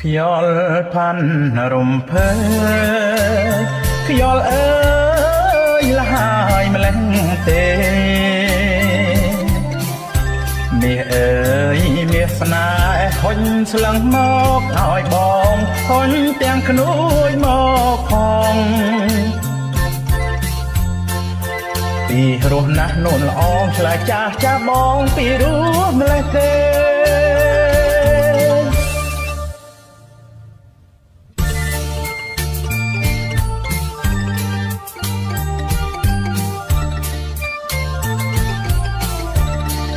ខ្យល់ផាន់រំភើយខ្យល់អើយលហើយម្លេះទេមាសអើយមាសស្នេហ៍ហុញស្លឹងមកឲ្យបងហុញទាំងក្នួយមកផងពីរស់ណាស់នូនល្អឆ្លើយចាស់ចាស់បងពីរស់ម្លេះទេ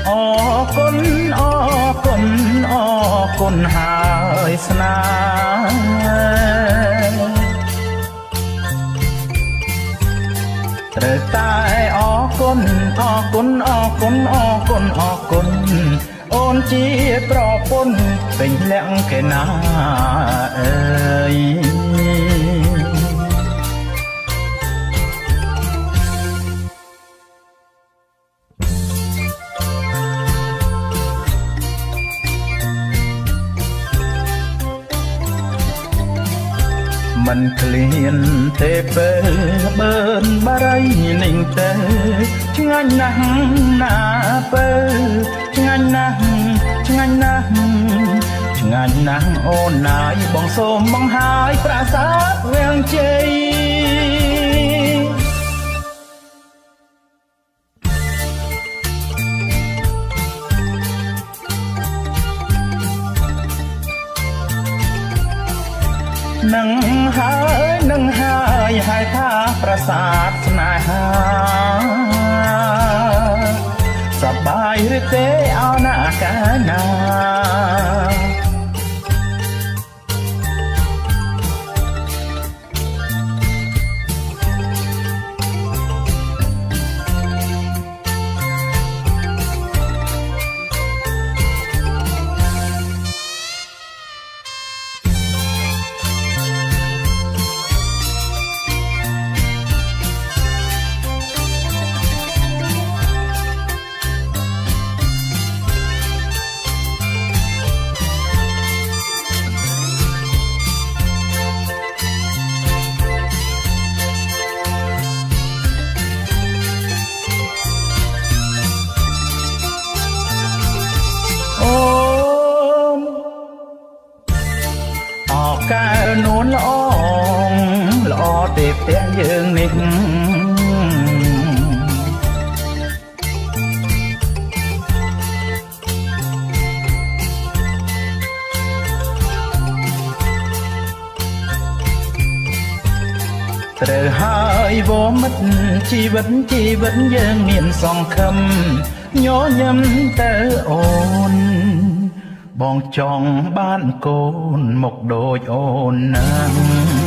អរគុណអរគុណអរគុណហើយស្នេហ៍ត្រូវតែអរគុណអរគុណអរគុណអរគុណអរគុណអូនជាប្រពន្ធពេញលក្ខគេណាអើយមិនឃ្លានទេពេលបឺនបារីនឹងទៅឆ្ងាញ់ណាស់ណាពេលឆ្ងាញ់ណាស់ឆ្ងាញ់ណាស់ឆ្ងាញ់ណាស់អូនណាយបងសូមបង្ហាយប្រាសាទវាំងជ័យនឹងហើយហៅថាប្រាសាទស្នេហាសប្បាយឬទេអោណាកាលណាកែនួនល្អទេផ្ទះយើងនេះត្រូវហើយវមិត្តជីវិតយើងមានសង្ឃឹមញញឹមទៅអូនបងចង់បានកូនមកដូចអូនណា